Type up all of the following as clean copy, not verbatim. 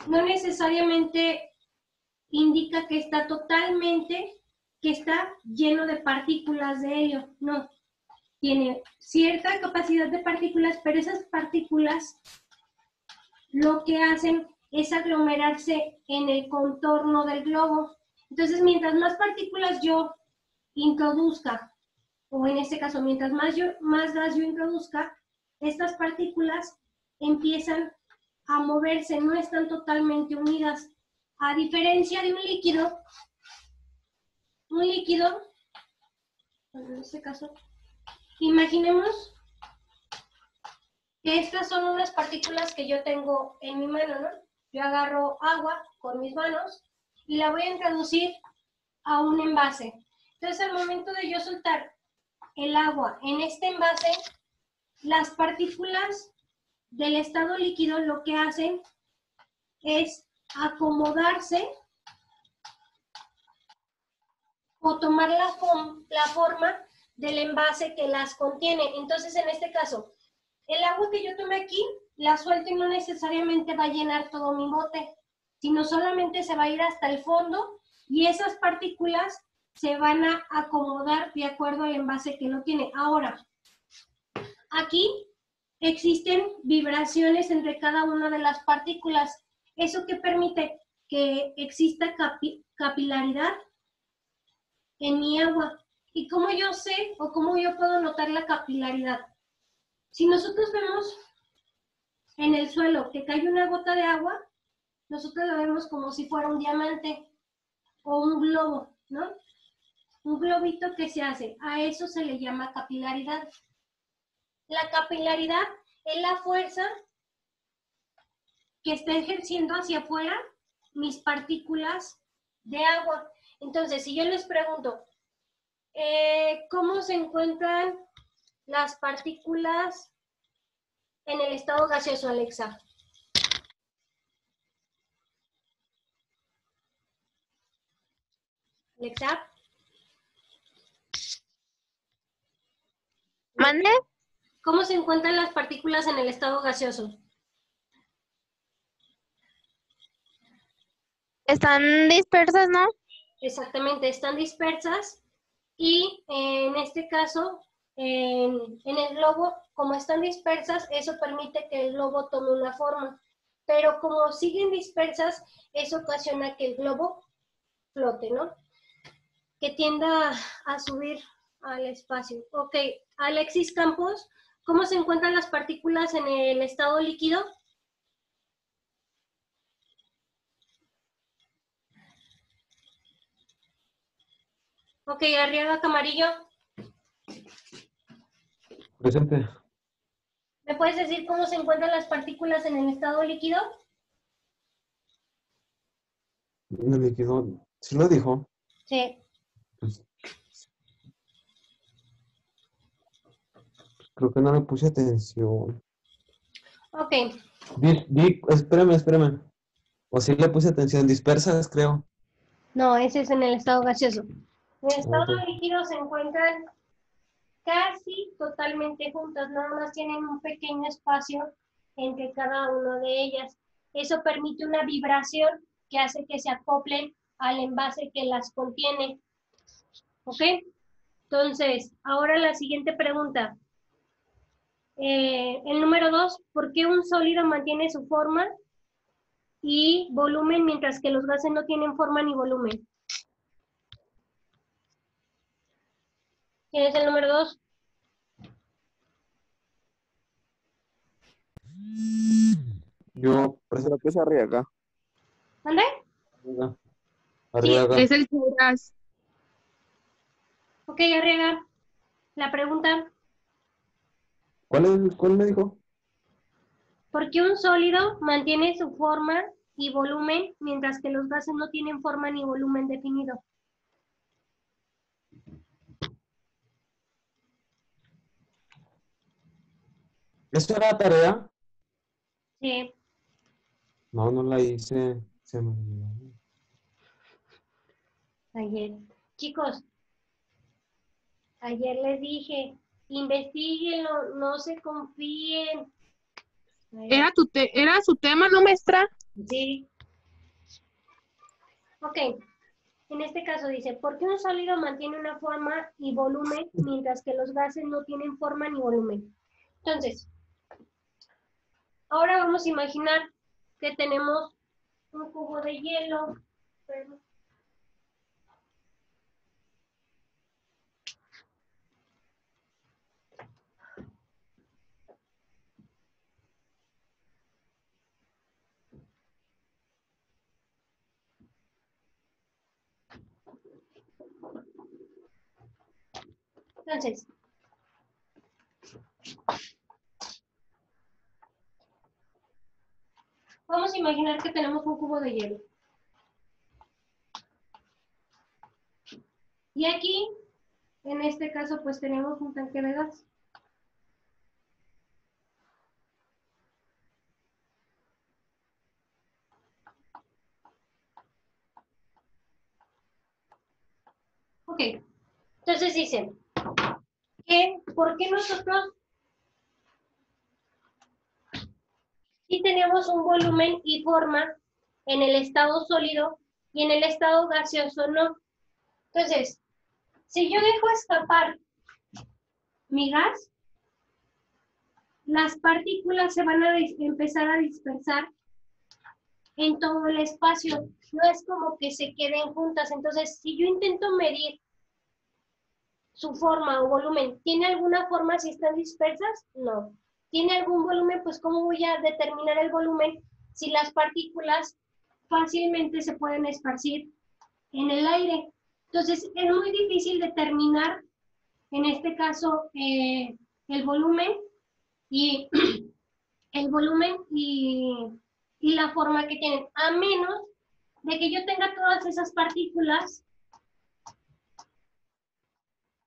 no necesariamente indica que está lleno de partículas de helio, no. Tiene cierta capacidad de partículas, pero esas partículas lo que hacen es aglomerarse en el contorno del globo. Entonces, mientras más partículas yo introduzca, o en este caso, mientras más gas yo introduzca, estas partículas empiezan a moverse, no están totalmente unidas. A diferencia de un líquido, en este caso, imaginemos que estas son unas partículas que yo tengo en mi mano, ¿no? Yo agarro agua con mis manos y la voy a introducir a un envase. Entonces, al momento de yo soltar el agua en este envase, las partículas del estado líquido lo que hacen es acomodarse o tomar la forma del envase que las contiene. Entonces, en este caso, el agua que yo tomé aquí, la suelto y no necesariamente va a llenar todo mi bote, sino solamente se va a ir hasta el fondo y esas partículas se van a acomodar de acuerdo al envase que lo tiene. Ahora, aquí existen vibraciones entre cada una de las partículas. ¿Eso qué permite? Que exista capilaridad en mi agua. ¿Y cómo yo sé o cómo yo puedo notar la capilaridad? Si nosotros vemos en el suelo que cae una gota de agua, nosotros lo vemos como si fuera un diamante o un globo, ¿no? Un globito que se hace. A eso se le llama capilaridad. La capilaridad es la fuerza que está ejerciendo hacia afuera mis partículas de agua. Entonces, si yo les pregunto, ¿cómo se encuentran las partículas en el estado gaseoso, Alexa? Alexa. ¿Mande? ¿Cómo se encuentran las partículas en el estado gaseoso? Están dispersas, ¿no? Exactamente, están dispersas y en este caso, en el globo, como están dispersas, eso permite que el globo tome una forma. Pero como siguen dispersas, eso ocasiona que el globo flote, ¿no? Que tienda a subir al espacio. Ok, Alexis Campos, ¿cómo se encuentran las partículas en el estado líquido? Ok, Arriaga Camarillo, Presente. ¿me puedes decir cómo se encuentran las partículas en el estado líquido? En el líquido. ¿Sí lo dijo? Sí. Pues, creo que no le puse atención. Ok, Espérame. O sí le puse atención. Dispersas, creo. no, ese es en el estado gaseoso. En el estado Ok. líquido se encuentran casi totalmente juntas, nada más tienen un pequeño espacio entre cada una de ellas. Eso permite una vibración que hace que se acoplen al envase que las contiene. ¿Ok? Entonces, ahora la siguiente pregunta. El número 2, ¿por qué un sólido mantiene su forma y volumen mientras que los gases no tienen forma ni volumen? ¿Quién es el número 2? Yo, parece la pieza Arriaga. ¿Dónde? Arriaga. Sí, Arriaga. Es el Chauras. ok, Arriaga. La pregunta, ¿Cuál me dijo? ¿por qué un sólido mantiene su forma y volumen mientras que los gases no tienen forma ni volumen definido? ¿Eso era tarea? Sí. No, no la hice. Se me olvidó. Ayer. Chicos, ayer les dije, investíguenlo, no se confíen. Era su tema, ¿no, maestra? Sí, Ok, en este caso dice, ¿por qué un sólido mantiene una forma y volumen mientras que los gases no tienen forma ni volumen? Entonces, ahora vamos a imaginar que tenemos un cubo de hielo. Entonces, vamos a imaginar que tenemos un cubo de hielo. Y aquí, en este caso, pues tenemos un tanque de gas. Ok, entonces dicen que, ¿por qué nosotros sí tenemos un volumen y forma en el estado sólido y en el estado gaseoso no? Entonces, si yo dejo escapar mi gas, las partículas se van a empezar a dispersar en todo el espacio. No es como que se queden juntas. Entonces, si yo intento medir su forma o volumen, ¿tiene alguna forma si están dispersas? No. ¿Tiene algún volumen? Pues ¿cómo voy a determinar el volumen si las partículas fácilmente se pueden esparcir en el aire? Entonces, es muy difícil determinar, en este caso, el volumen y el volumen y la forma que tienen, a menos de que yo tenga todas esas partículas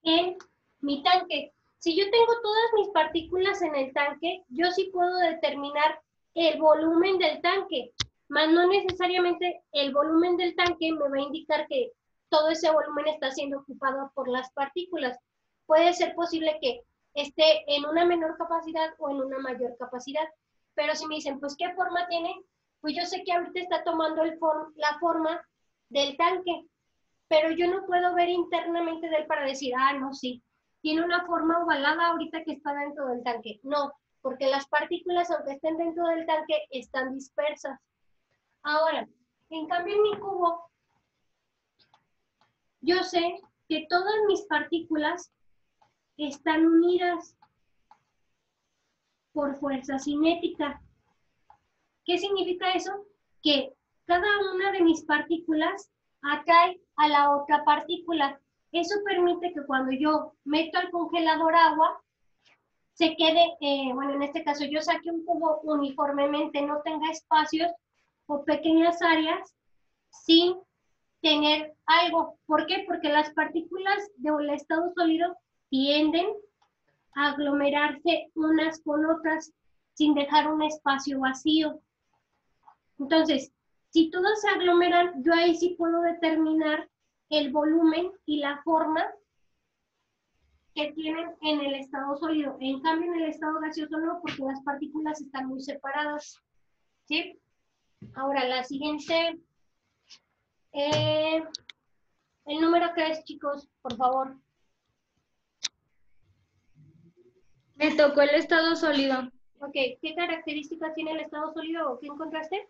en mi tanque. Si yo tengo todas mis partículas en el tanque, yo sí puedo determinar el volumen del tanque, mas no necesariamente el volumen del tanque me va a indicar que todo ese volumen está siendo ocupado por las partículas. Puede ser posible que esté en una menor capacidad o en una mayor capacidad, pero si me dicen, pues, ¿qué forma tiene? Pues yo sé que ahorita está tomando la forma del tanque, pero yo no puedo ver internamente de él para decir, ah, no, sí, tiene una forma ovalada ahorita que está dentro del tanque. No, porque las partículas, aunque estén dentro del tanque, están dispersas. Ahora, en cambio en mi cubo, yo sé que todas mis partículas están unidas por fuerza cinética. ¿Qué significa eso? Que cada una de mis partículas atrae a la otra partícula. Eso permite que cuando yo meto al congelador agua, se quede, bueno, en este caso yo saque un cubo uniformemente, no tenga espacios o pequeñas áreas sin tener algo. ¿Por qué? Porque las partículas del estado sólido tienden a aglomerarse unas con otras sin dejar un espacio vacío. Entonces, si todos se aglomeran, yo ahí sí puedo determinar el volumen y la forma que tienen en el estado sólido. En cambio, en el estado gaseoso no, porque las partículas están muy separadas. ¿Sí? Ahora, la siguiente. El número 3, chicos, por favor. Me tocó el estado sólido. Ok, ¿qué características tiene el estado sólido o qué encontraste?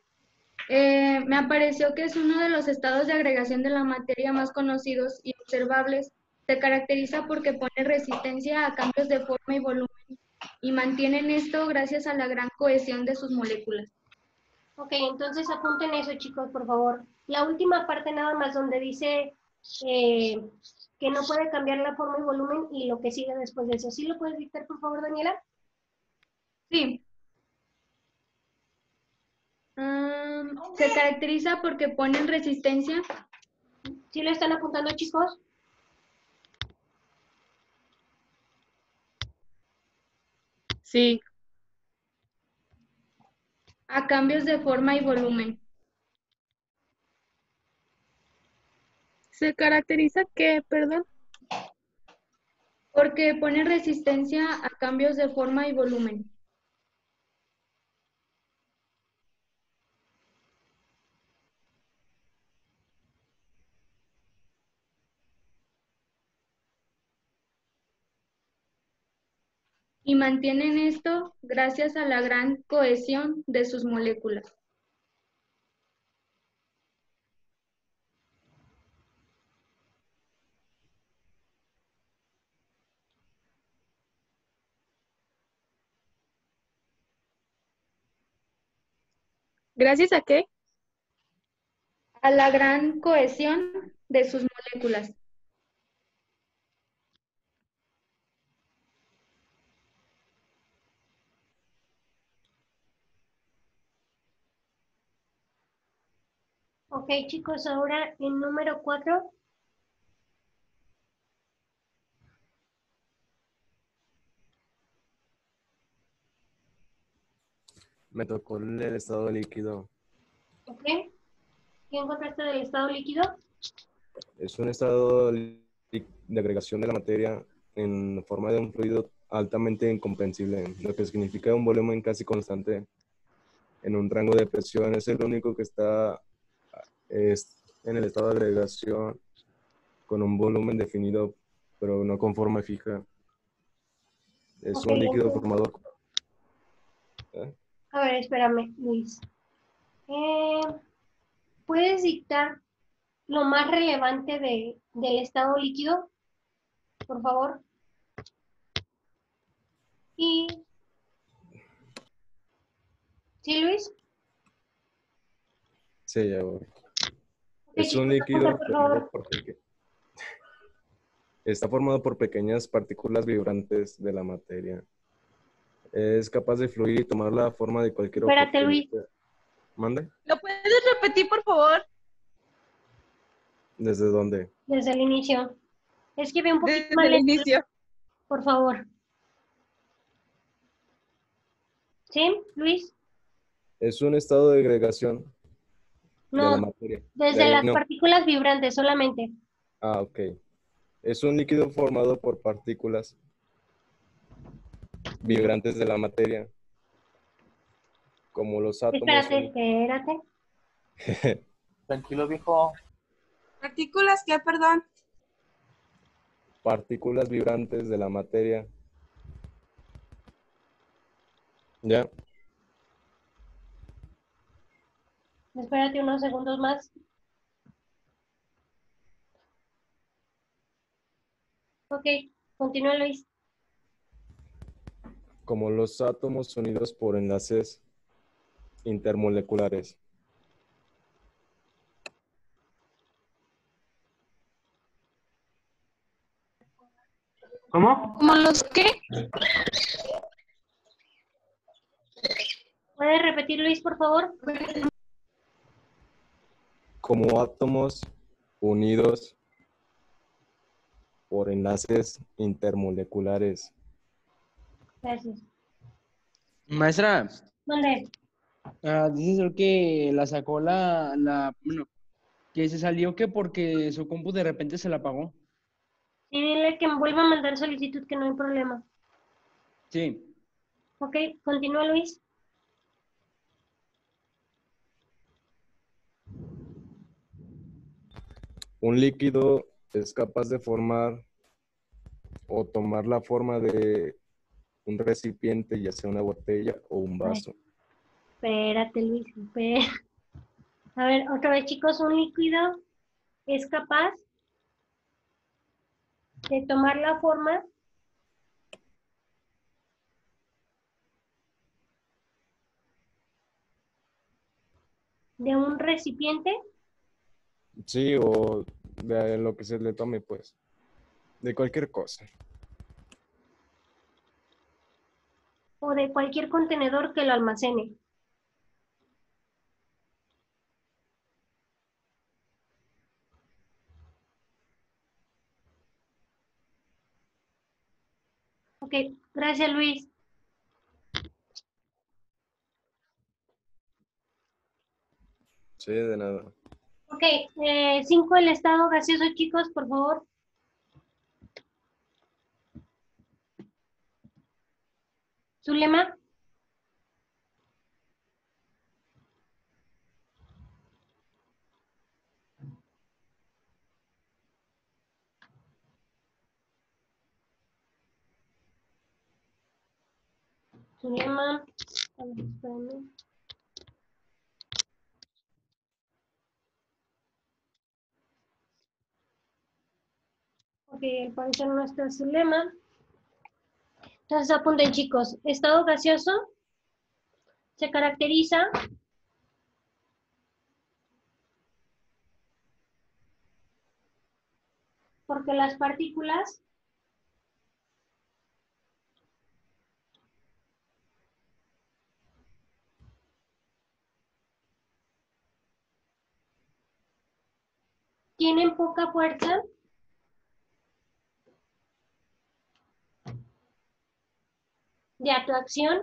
Me apareció que es uno de los estados de agregación de la materia más conocidos y observables. Se caracteriza porque pone resistencia a cambios de forma y volumen y mantienen esto gracias a la gran cohesión de sus moléculas. Ok, entonces apunten eso, chicos, por favor. La última parte nada más donde dice que no puede cambiar la forma y volumen y lo que sigue después de eso. ¿Sí lo puedes dictar, por favor, Daniela? Sí. Se caracteriza porque ponen resistencia. ¿Sí lo están apuntando, chicos? Sí. A cambios de forma y volumen. ¿Se caracteriza qué, perdón? Porque ponen resistencia a cambios de forma y volumen. y mantienen esto gracias a la gran cohesión de sus moléculas. ¿Gracias a qué? A la gran cohesión de sus moléculas. Ok, chicos, ahora en número 4. Me tocó el estado líquido. Ok. ¿Qué encontraste del estado líquido? Es un estado de agregación de la materia en forma de un fluido altamente incomprensible, lo que significa un volumen casi constante en un rango de presión. Es el único que está en el estado de agregación con un volumen definido, pero no con forma fija. Es Ok, un líquido entonces, formado. ¿eh? a ver, espérame, Luis. Eh, ¿Puedes dictar lo más relevante del estado líquido, por favor? Y, ¿sí, Luis? Sí, ya voy. Ok, Es un chicos, apunta, líquido por formado favor. está formado por pequeñas partículas vibrantes de la materia. Es capaz de fluir y tomar la forma de cualquier Espérate, objeto. Luis, ¿Mande? ¿Lo puedes repetir, por favor? ¿Desde dónde? desde el inicio. Escribe un poquito Desde más el lento, inicio. por favor. ¿Sí, Luis? Es un estado de agregación de la No, materia. desde las No. partículas vibrantes solamente. Ah, ok. Es un líquido formado por partículas vibrantes de la materia, como los átomos Espérate, son espérate. Tranquilo, viejo. ¿Partículas qué, perdón? partículas vibrantes de la materia. ¿Ya? Espérate unos segundos más. Ok, continúa, Luis. Como los átomos unidos por enlaces intermoleculares. ¿Cómo? ¿Como los qué? ¿Puedes repetir, Luis, por favor? Como átomos unidos por enlaces intermoleculares. Gracias. Maestra, ¿Dónde? dice ser que la sacó bueno, que se salió que porque su compu de repente se la apagó. Sí, dile que me vuelva a mandar solicitud, que no hay problema. Sí, Ok, continúa, Luis. Un líquido es capaz de formar o tomar la forma de un recipiente, ya sea una botella o un Ay, vaso. espérate, Luis. A ver, otra vez, chicos, un líquido es capaz de tomar la forma de un recipiente Sí, o de lo que se le tome, pues, de cualquier cosa. o de cualquier contenedor que lo almacene. Ok, gracias, Luis. Sí, de nada. Ok, 5 el estado gaseoso, chicos, por favor. Zulema. Lema. A ver, espérame. Ok, al parecer no está su lema. Entonces apunten, chicos. Estado gaseoso se caracteriza porque las partículas tienen poca fuerza de atracción,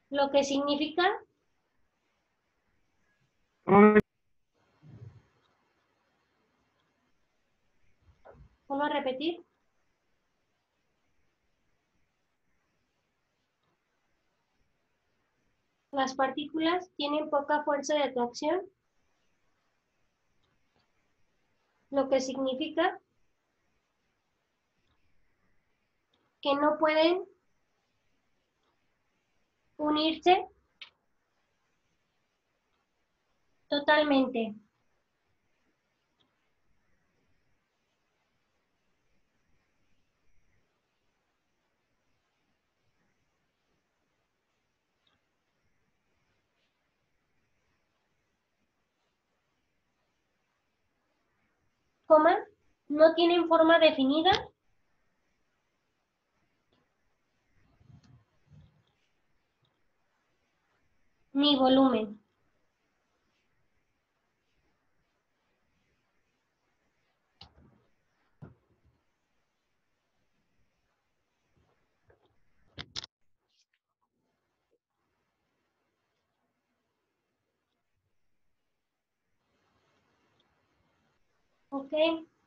lo que significa, vuelvo a repetir, las partículas tienen poca fuerza de atracción, lo que significa que no pueden unirse totalmente. Coma, no tienen forma definida ni volumen. Ok,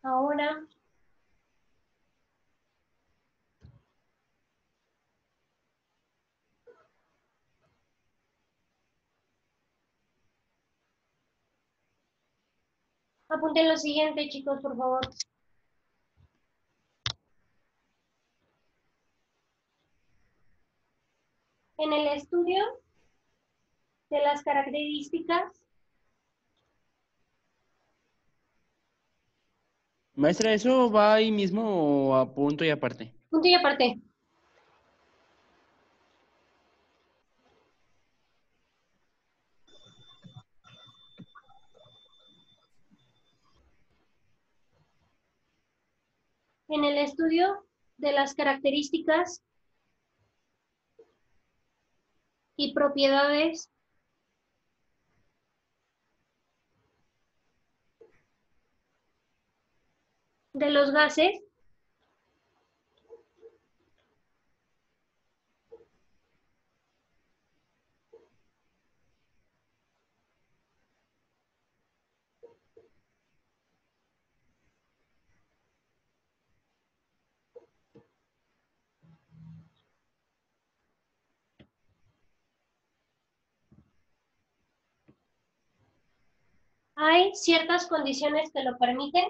ahora apunten lo siguiente, chicos, por favor. En el estudio de las características, Maestra, ¿eso va ahí mismo o a punto y aparte? punto y aparte. En el estudio de las características y propiedades de los gases, hay ciertas condiciones que lo permiten,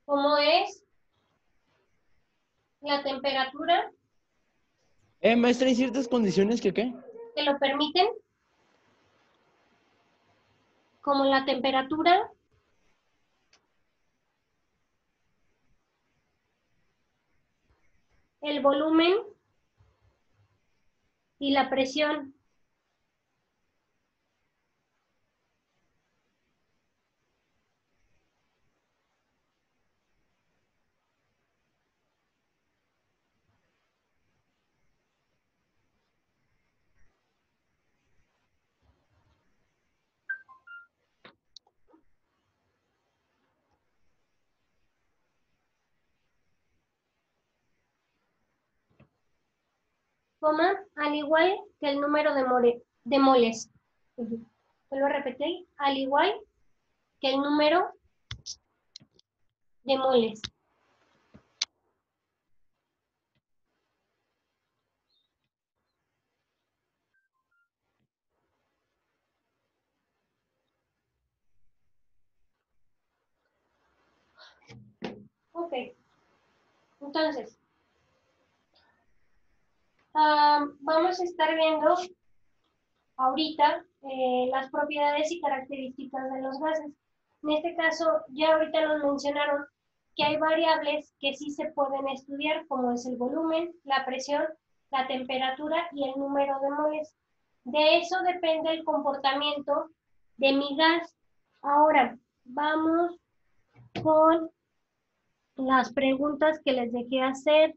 como es la temperatura, Maestra, ¿hay ciertas condiciones que qué? que lo permiten, como la temperatura, el volumen y la presión. Coma, al igual que el número de moles. Vuelvo a repetir, al igual que el número de moles. Entonces, vamos a estar viendo ahorita las propiedades y características de los gases. En este caso, ya ahorita nos mencionaron que hay variables que sí se pueden estudiar, como es el volumen, la presión, la temperatura y el número de moles. De eso depende el comportamiento de mi gas. Ahora, vamos con las preguntas que les dejé hacer.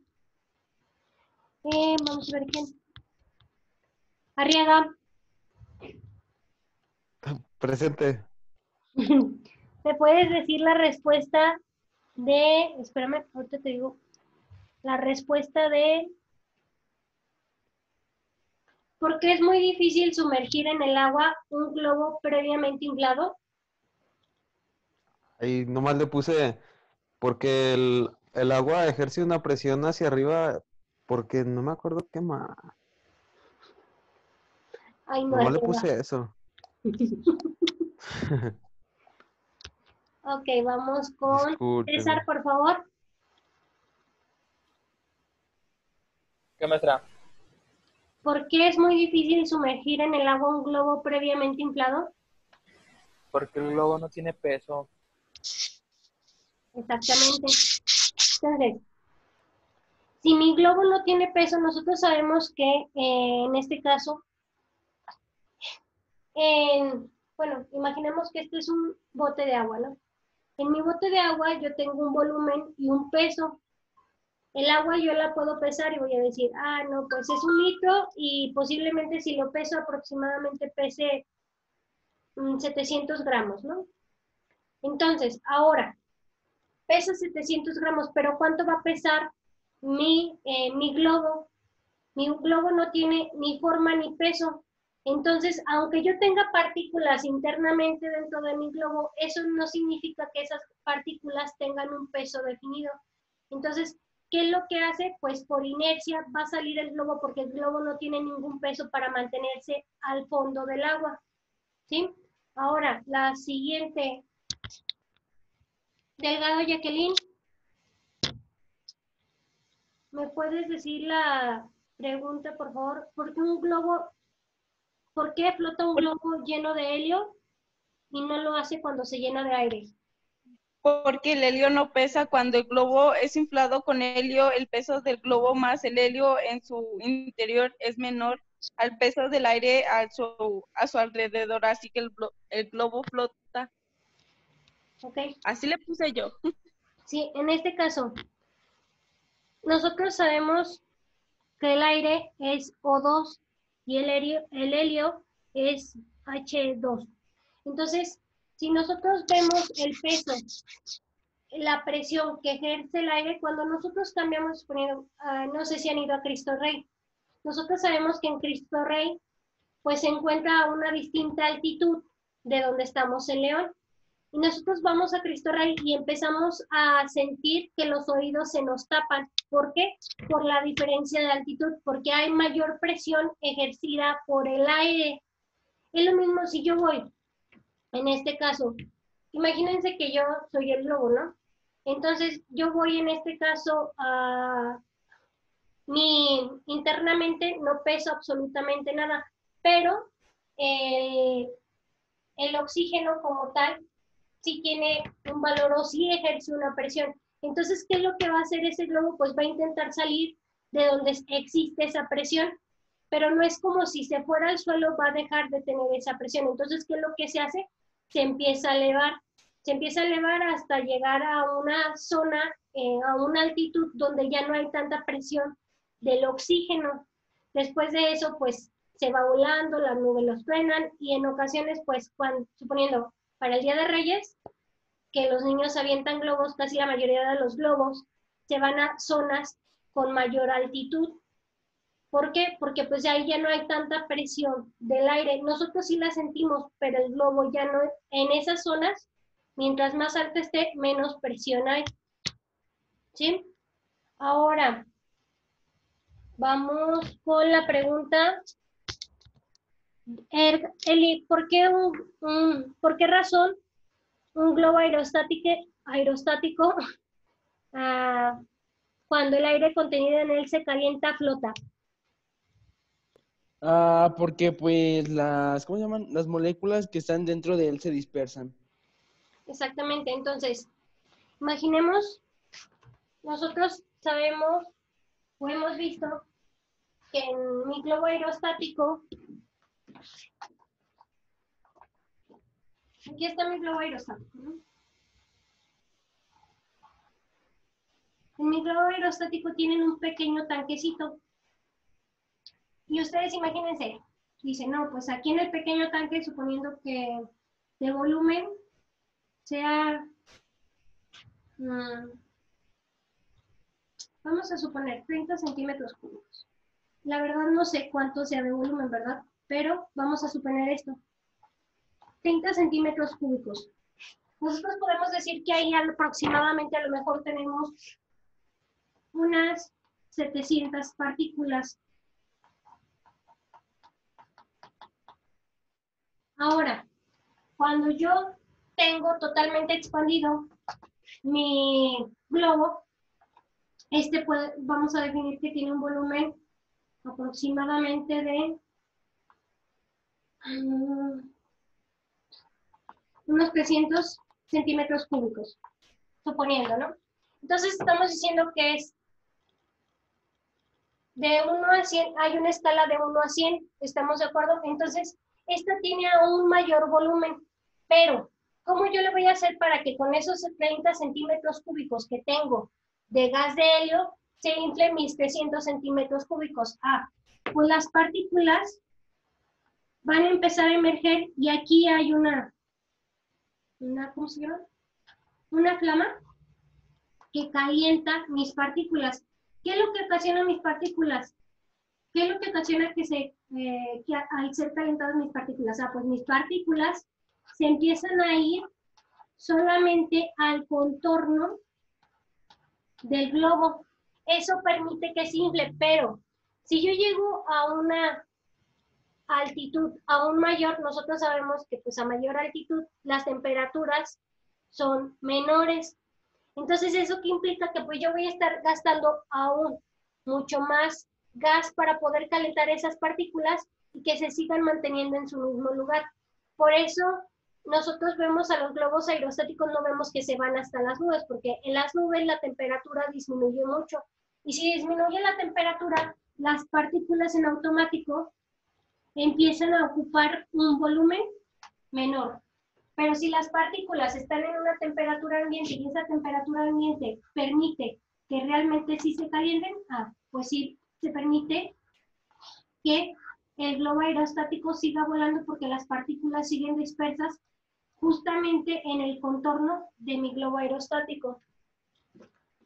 Vamos a ver quién. Arriaga. Presente. ¿Me puedes decir la respuesta de, espérame, ahorita te digo, la respuesta de, ¿por qué es muy difícil sumergir en el agua un globo previamente inflado? Ahí nomás le puse, porque el agua ejerce una presión hacia arriba, porque no me acuerdo qué más. Ay, no, Nomás le Arriaga. puse eso. Ok, vamos con Discúlpeme. César, por favor. ¿Qué maestra? ¿Por qué es muy difícil sumergir en el agua un globo previamente inflado? Porque el globo no tiene peso. Exactamente. Entonces, si mi globo no tiene peso, nosotros sabemos que en este caso, bueno, imaginemos que este es un bote de agua, ¿no? En mi bote de agua yo tengo un volumen y un peso. El agua yo la puedo pesar y voy a decir, no, pues es 1 litro y posiblemente si lo peso aproximadamente pese 700 gramos, ¿no? Entonces, ahora, pesa 700 gramos, pero ¿cuánto va a pesar mi globo? Mi globo no tiene ni forma ni peso. Entonces, aunque yo tenga partículas internamente dentro de mi globo, eso no significa que esas partículas tengan un peso definido. Entonces, ¿qué es lo que hace? Pues por inercia va a salir el globo porque el globo no tiene ningún peso para mantenerse al fondo del agua. ¿Sí? Ahora, la siguiente. Delgado Jacqueline, ¿me puedes decir la pregunta, por favor? ¿Por qué flota un globo lleno de helio y no lo hace cuando se llena de aire? Porque el helio no pesa. Cuando el globo es inflado con helio, el peso del globo más el helio en su interior es menor al peso del aire a su alrededor, así que el globo flota. ¿Ok? Así le puse yo. Sí, en este caso, nosotros sabemos que el aire es O2 y el helio es H2. Entonces, si nosotros vemos el peso, la presión que ejerce el aire, cuando nosotros cambiamos, no sé si han ido a Cristo Rey, nosotros sabemos que en Cristo Rey, pues se encuentra a una distinta altitud de donde estamos en León. Y nosotros vamos a Cristo Rey y empezamos a sentir que los oídos se nos tapan. ¿Por qué? Por la diferencia de altitud, porque hay mayor presión ejercida por el aire. Es lo mismo si yo voy, en este caso, imagínense que yo soy el globo, ¿no? Entonces yo voy en este caso internamente no peso absolutamente nada, pero el oxígeno como tal sí tiene un valor o sí ejerce una presión. Entonces, ¿qué es lo que va a hacer ese globo? Pues va a intentar salir de donde existe esa presión, pero no es como si se fuera al suelo, va a dejar de tener esa presión. Entonces, ¿qué es lo que se hace? Se empieza a elevar hasta llegar a una zona, a una altitud donde ya no hay tanta presión del oxígeno. Después de eso, pues se va volando, las nubes los frenan y en ocasiones, pues, suponiendo para el Día de Reyes, que los niños avientan globos, casi la mayoría de los globos se van a zonas con mayor altitud. ¿Por qué? Porque pues ahí ya no hay tanta presión del aire. Nosotros sí la sentimos, pero el globo ya no. En esas zonas, mientras más alto esté, menos presión hay. ¿Sí? Ahora, vamos con la pregunta. Eli, ¿por qué razón un globo aerostático cuando el aire contenido en él se calienta, flota? Porque pues ¿cómo se llaman? Las moléculas que están dentro de él se dispersan. Exactamente, entonces, imaginemos, nosotros sabemos o hemos visto que en mi globo aerostático, aquí está mi globo aerostático, ¿no? En mi globo aerostático tienen un pequeño tanquecito. Y ustedes imagínense, dicen, no, pues aquí en el pequeño tanque, suponiendo que de volumen sea, vamos a suponer 30 centímetros cúbicos. La verdad no sé cuánto sea de volumen, ¿verdad? Pero vamos a suponer esto. 30 centímetros cúbicos. Nosotros podemos decir que ahí aproximadamente a lo mejor tenemos unas 700 partículas. Ahora, cuando yo tengo totalmente expandido mi globo, vamos a definir que tiene un volumen aproximadamente de unos 300 centímetros cúbicos, suponiendo, ¿no? Entonces estamos diciendo que es de 1 a 100, hay una escala de 1 a 100, ¿estamos de acuerdo? Entonces, esta tiene aún mayor volumen, pero ¿cómo yo le voy a hacer para que con esos 30 centímetros cúbicos que tengo de gas de helio se infle mis 300 centímetros cúbicos? Pues las partículas van a empezar a emerger y aquí hay una ¿cómo se llama? Una flama que calienta mis partículas. ¿Qué es lo que ocasiona mis partículas? ¿Qué es lo que ocasiona que al ser calentadas mis partículas? Pues mis partículas se empiezan a ir solamente al contorno del globo. Eso permite que se infle, pero si yo llego a una altitud aún mayor, nosotros sabemos que pues a mayor altitud las temperaturas son menores. Entonces, ¿eso qué implica? Que pues yo voy a estar gastando aún mucho más gas para poder calentar esas partículas y que se sigan manteniendo en su mismo lugar. Por eso, nosotros vemos a los globos aerostáticos, no vemos que se van hasta las nubes, porque en las nubes la temperatura disminuye mucho. Y si disminuye la temperatura, las partículas en automático empiezan a ocupar un volumen menor. Pero si las partículas están en una temperatura ambiente y esa temperatura ambiente permite que realmente sí se calienten, pues sí se permite que el globo aerostático siga volando porque las partículas siguen dispersas justamente en el contorno de mi globo aerostático.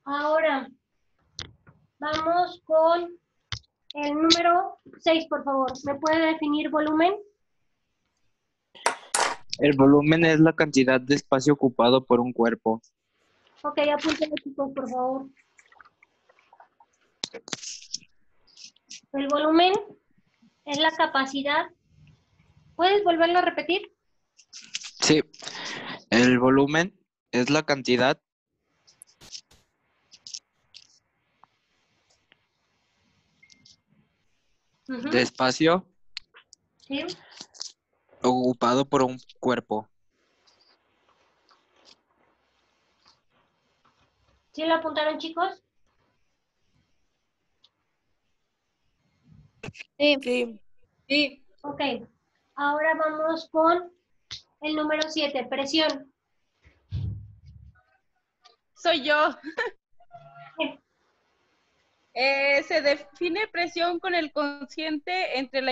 Ahora, vamos con el número 6, por favor. ¿Me puede definir volumen? El volumen es la cantidad de espacio ocupado por un cuerpo. Ok, apúntenlo, chicos, por favor. El volumen es la capacidad. ¿Puedes volverlo a repetir? Sí, el volumen es la cantidad de espacio Sí. ocupado por un cuerpo. ¿Sí lo apuntaron, chicos? Sí. Sí. Ok. Ahora vamos con el número 7, presión. Soy yo. Se define presión con el cociente entre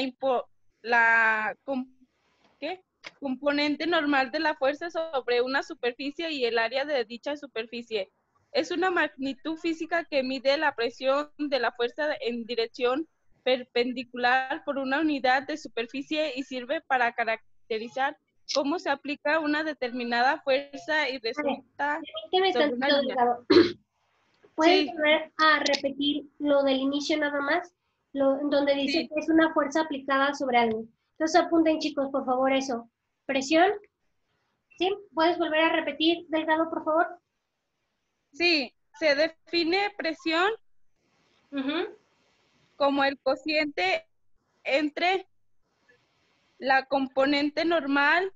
componente normal de la fuerza sobre una superficie y el área de dicha superficie. Es una magnitud física que mide la presión de la fuerza en dirección perpendicular por una unidad de superficie y sirve para caracterizar cómo se aplica una determinada fuerza y resulta Permíteme sobre una tantito, línea. Delgado. ¿Puedes Sí. volver a repetir lo del inicio nada más? Donde dice Sí. que es una fuerza aplicada sobre algo. Entonces apunten, chicos, por favor, eso. Presión. ¿Sí? ¿Puedes volver a repetir, Delgado, por favor? Sí, Se define presión Ujú. como el cociente entre la componente normal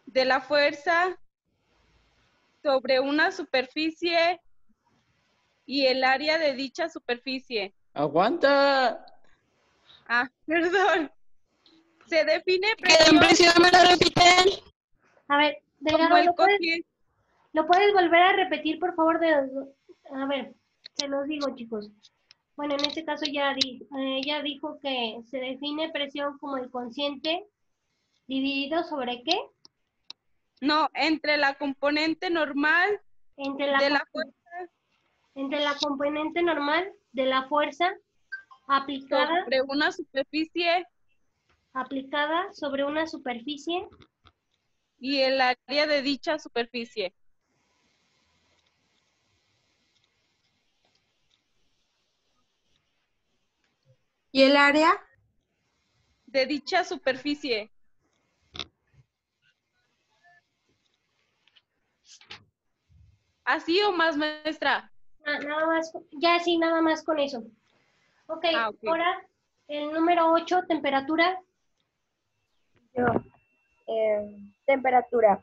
de la fuerza sobre una superficie y el área de dicha superficie. ¡Aguanta! Ah, perdón. Se define ¿Qué presión me lo repiten? A ver, Delgado, como el ¿lo cociente. puedes volver a repetir, por favor? A ver, se los digo, chicos. Bueno, en este caso ya dijo que se define presión como el cociente dividido sobre ¿qué? No, entre la componente normal Entre de la, la fuerza entre la componente normal de la fuerza aplicada sobre una superficie sobre una superficie y el área de dicha superficie. ¿Y el área? De dicha superficie. ¿Así o más, maestra? nada más, ya sí, nada más con eso. Ok, Ok. ahora el número 8, temperatura. Yo, temperatura.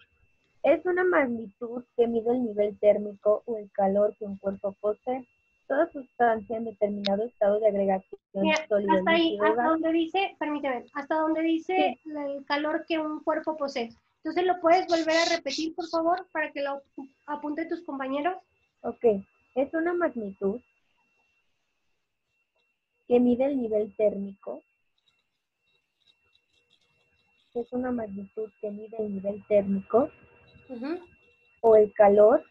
Es una magnitud que mide el nivel térmico o el calor que un cuerpo posee. Toda sustancia en determinado estado de agregación Mira, sólido, hasta ahí, líquido, hasta gas. donde dice, permíteme, hasta donde dice el calor que un cuerpo posee. Entonces, ¿lo puedes volver a repetir, por favor, para que lo apunten tus compañeros? Ok, es una magnitud que mide el nivel térmico. Es una magnitud que mide el nivel térmico Ujú. o el calor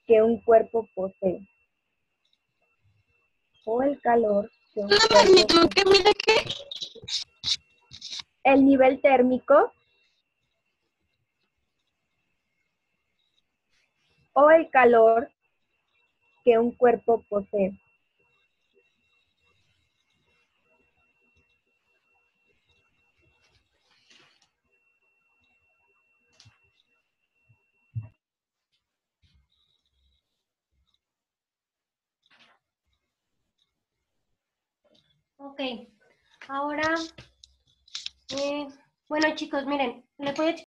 que un cuerpo posee. O el calor que un ¿Una cuerpo magnitud posee. que mide qué? El nivel térmico o el calor que un cuerpo posee. Ok, ahora, bueno chicos, miren, les voy a